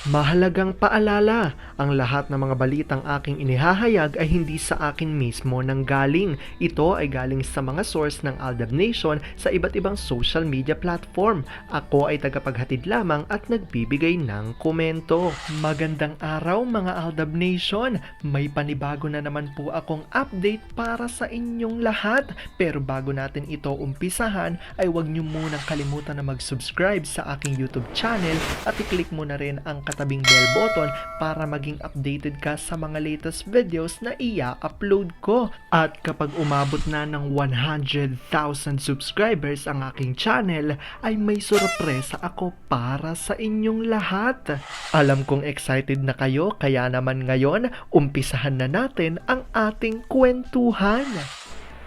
Mahalagang paalala, ang lahat ng mga balitang aking inihahayag ay hindi sa akin mismo nanggaling. Ito ay galing sa mga source ng Aldab Nation sa iba't ibang social media platform. Ako ay tagapaghatid lamang at nagbibigay ng komento. Magandang araw mga Aldab Nation! May panibago na naman po akong update para sa inyong lahat. Pero bago natin ito umpisahan ay huwag niyo munang kalimutan na mag-subscribe sa aking YouTube channel at i-click mo na rin ang katabing bell button para maging updated ka sa mga latest videos na i-upload ko. At kapag umabot na ng 100,000 subscribers ang aking channel, ay may sorpresa ako para sa inyong lahat. Alam kong excited na kayo, kaya naman ngayon, umpisahan na natin ang ating kwentuhan.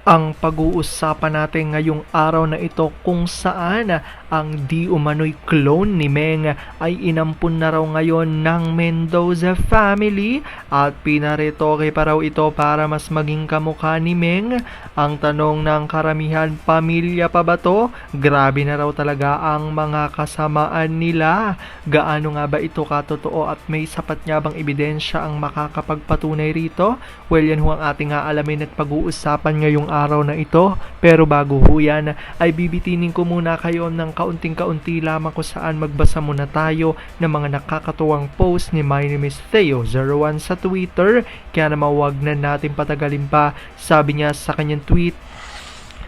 Ang pag-uusapan natin ngayong araw na ito kung saan ang di umano'y clone ni Meng ay inampun na raw ngayon ng Mendoza family at pinaretoke pa raw ito para mas maging kamukha ni Meng. Ang tanong ng karamihan, pamilya pa ba to? Grabe na raw talaga ang mga kasamaan nila. Gaano nga ba ito katotoo at may sapat nga bang ebidensya ang makakapagpatunay rito? Well, yan ho ang ating aalamin at pag-uusapan ngayong araw na ito. Pero bago ho yan, ay bibitinin ko muna kayo ng kaunting-kaunti lamang kung saan magbasa muna tayo ng mga nakakatuwang post ni My Name is Theo01 sa Twitter. Kaya naman wag na natin patagalin pa. Sabi niya sa kanyang tweet,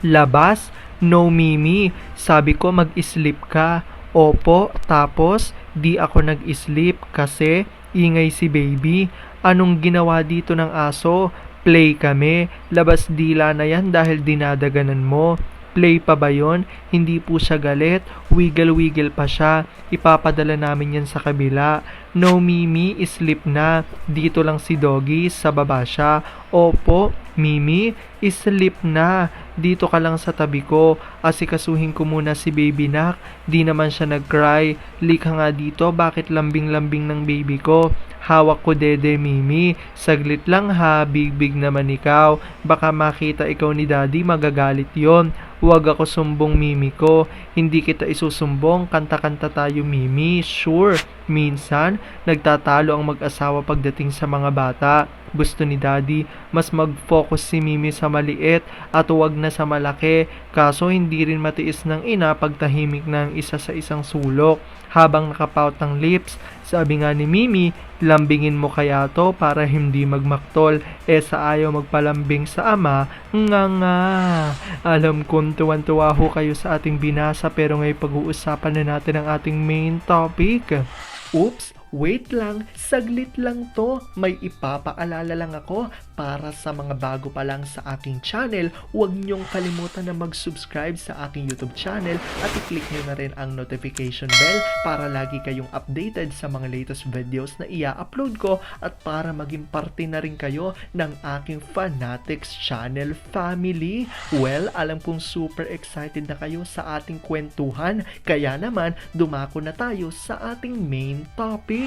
labas, no Mimi. Sabi ko mag-sleep ka. Opo, tapos di ako nag-sleep kasi ingay si baby. Anong ginawa dito ng aso? Play kami. Labas dila na yan dahil dinadaganan mo. Play pa ba yon? Hindi po siya galit. Wiggle-wiggle pa siya. Ipapadala namin yan sa kabila. No Mimi, sleep na. Dito lang si Doggy, sa baba siya. Opo, Mimi, sleep na. Dito ka lang sa tabi ko. Asikasuhin ko muna si baby nak. Di naman siya nag-cry. Lika nga dito, bakit lambing-lambing ng baby ko? Hawak ko dede Mimi. Saglit lang ha, big naman ikaw. Baka makita ikaw ni daddy, magagalit yon. Huwag ako sumbong Mimi ko. Hindi kita isusumbong, kanta-kanta tayo Mimi. Sure, minsan, nagtatalo ang mag-asawa pagdating sa mga bata. Gusto ni daddy, mas mag-focus si Mimi sa maliit at huwag na sa malaki. Kaso hindi rin matiis ng ina pagtahimik ng isa sa isang sulok. Habang nakapout ng lips, sabi nga ni Mimi, lambingin mo kaya to para hindi magmaktol. Sa ayaw magpalambing sa ama, nga. Alam kong tuwan-tuwa ho kayo sa ating binasa pero ngayon pag-uusapan na natin ang ating main topic. Oops! Wait lang, saglit lang to. May ipapaalala lang ako para sa mga bago pa lang sa aking channel. Huwag niyong kalimutan na mag-subscribe sa aking YouTube channel at i-click niyo na rin ang notification bell para lagi kayong updated sa mga latest videos na i-upload ko at para maging parte na rin kayo ng aking Fanatics channel family. Well, alam kong super excited na kayo sa ating kwentuhan, kaya naman dumako na tayo sa ating main topic.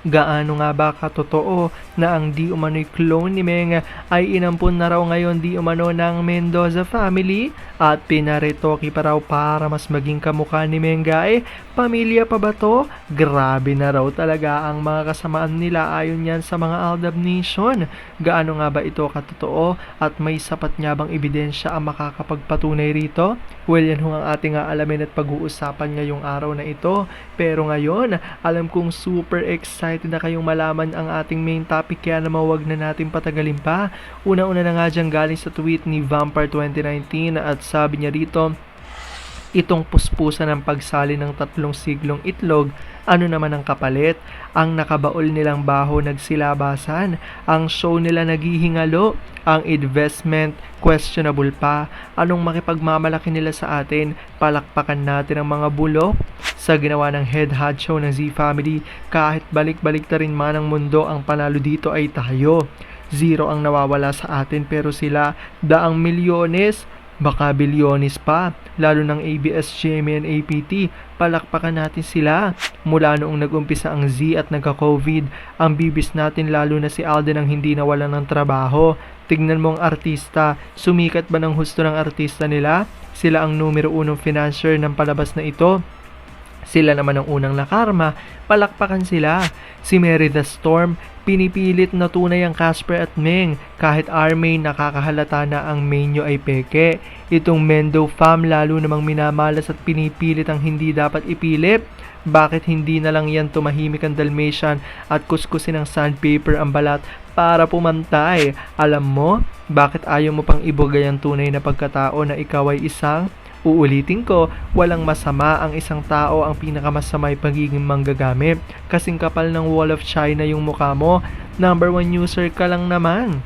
Gaano nga ba katotoo na ang di umano'y clone ni Meng ay inampun na raw ngayon di umano ng Mendoza family at pinaretoke pa raw para mas maging kamukha ni Mengay? Pamilya pa ba to? Grabe na raw talaga ang mga kasamaan nila ayon yan sa mga Aldab Nation. Gaano nga ba ito katotoo at may sapat nga bang ebidensya ang makakapagpatunay rito? Well, yan ho ang ating aalamin at pag-uusapan ngayong araw na ito. Pero ngayon, alam kong super excited na kayong malaman ang ating main topic, kaya naman wag na natin patagalin pa. Una-una na nga dyan galing sa tweet ni Vampire 2019 at sabi niya rito, itong puspusan ng pagsali ng 3 siglong itlog, ano naman ang kapalit? Ang nakabaol nilang baho nagsilabasan, ang show nila naghihingalo, ang investment questionable pa, anong makipagmamalaki nila sa atin? Palakpakan natin ang mga bulok. Sa ginawa ng head honcho ng Z-Family, kahit balik-balik na rin man ang mundo, ang panalo dito ay tayo. Zero ang nawawala sa atin pero sila daang milyones, baka bilyones pa, lalo ng ABS-CBN and APT. Palakpakan natin sila. Mula noong nag-umpisa ang Z at nagka-COVID, ang bibis natin lalo na si Alden ang hindi nawalan ng trabaho. Tignan mo ang artista, sumikat ba ng husto ng artista nila? Sila ang numero 1 financier ng palabas na ito. Sila naman ang unang nakarma, palakpakan sila. Si Mary the Storm, pinipilit na tunay ang Casper at Meng kahit Armay nakakahalata na ang menyo ay peke. Itong Mendo fam lalo namang minamalas at pinipilit ang hindi dapat ipilip. Bakit hindi na lang yan tumahimik ang Dalmatian at kuskusin ng sandpaper ang balat para pumantay? Alam mo, bakit ayaw mo pang ibugay ang tunay na pagkatao na ikaw ay isang? Uulitin ko, walang masama ang isang tao, ang pinakamasama ay pagiging manggagamit. Kasing kapal ng Wall of China yung mukha mo, number 1 user ka lang naman.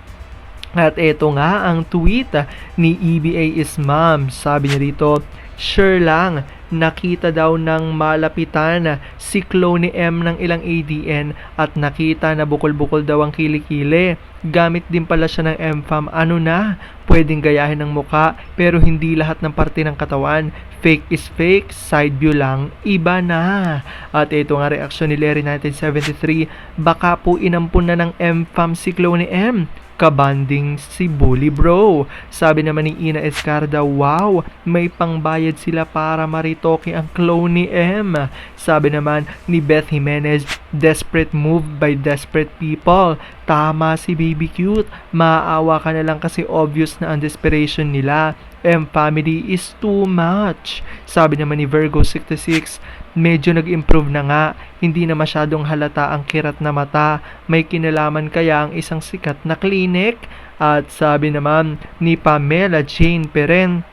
At eto nga ang tweet ni EBA is mom. Sabi niya rito, sure lang, nakita daw ng malapitan si Clone M ng ilang ADN at nakita na bukol-bukol daw ang kilikili. Gamit din pala siya ng M-Fam. Ano na? Pwedeng gayahin ng muka pero hindi lahat ng parte ng katawan. Fake is fake, side view lang, iba na. At ito nga reaksyon ni Larry 1973, baka po inampun na ng M-Fam si Clone M. Kabanding si Bully Bro. Sabi naman ni Ina Escarda, wow, may pangbayad sila para maritoke ang clone ni M. Sabi naman ni Beth Jimenez, desperate move by desperate people. Tama si Baby Cute, maawa ka na lang kasi obvious na ang desperation nila. M family is too much. Sabi naman ni Virgo 66, medyo nag-improve na nga, hindi na masyadong halata ang kirat na mata, may kinalaman kaya ang isang sikat na clinic? At sabi naman ni Pamela Jane Peren,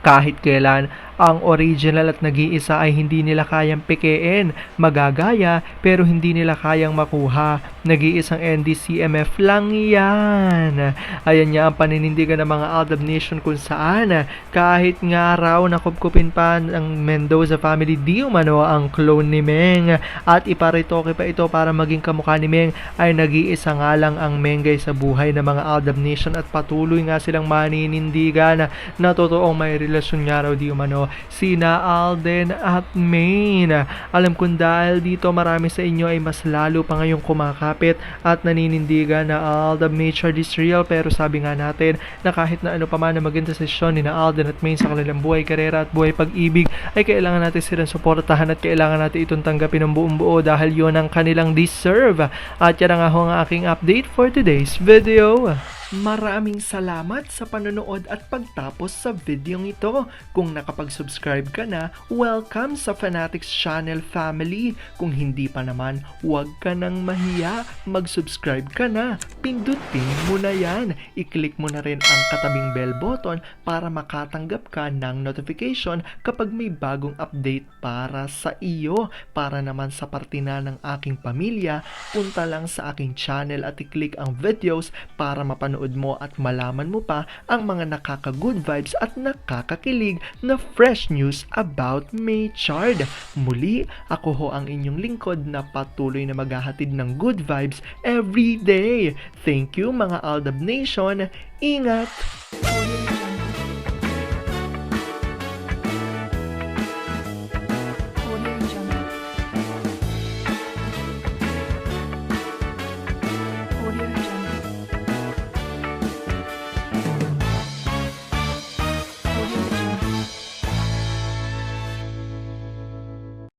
kahit kailan, ang original at nag-iisa ay hindi nila kayang pekein, magagaya pero hindi nila kayang makuha. Nag-iisang NDCMF lang yan. Ayan niya ang paninindigan ng mga Aldab Nation kung saan kahit nga raw nakupkupin pa ng Mendoza family di umano ang clone ni Meng at iparitoke pa ito para maging kamukha ni Meng, ay nag-iisa nga lang ang Mengay sa buhay ng mga Aldab Nation at patuloy nga silang maninindigan na totoong may relasyon nga raw di umano sina Alden at Maine. Alam kong dahil dito marami sa inyo ay mas lalo pa ngayong kumakapit at naninindigan na Aldab nature is real, pero sabi nga natin na kahit na ano pa man na maging desisyon ni na Alden at Maine sa kanilang buhay, karera at buhay pag-ibig, ay kailangan natin silang suportahan at kailangan natin itong tanggapin ng buong buo dahil yon ang kanilang deserve. At yan nga ho ang aking update for today's video. Maraming salamat sa panonood at pagtapos sa videong ito. Kung nakapag-subscribe ka na, welcome sa Fanatics Channel family. Kung hindi pa naman, huwag ka nang mahiya. Mag-subscribe ka na. Pindutin mo na yan. I-click mo na rin ang katabing bell button para makatanggap ka ng notification kapag may bagong update para sa iyo. Para naman sa parte na ng aking pamilya, punta lang sa aking channel at i-click ang videos para mapanood mo at malaman mo pa ang mga nakaka-good vibes at nakakakilig na fresh news about Maychard. Muli, ako ho ang inyong lingkod na patuloy na maghahatid ng good vibes every day. Thank you mga Aldab Nation. Ingat!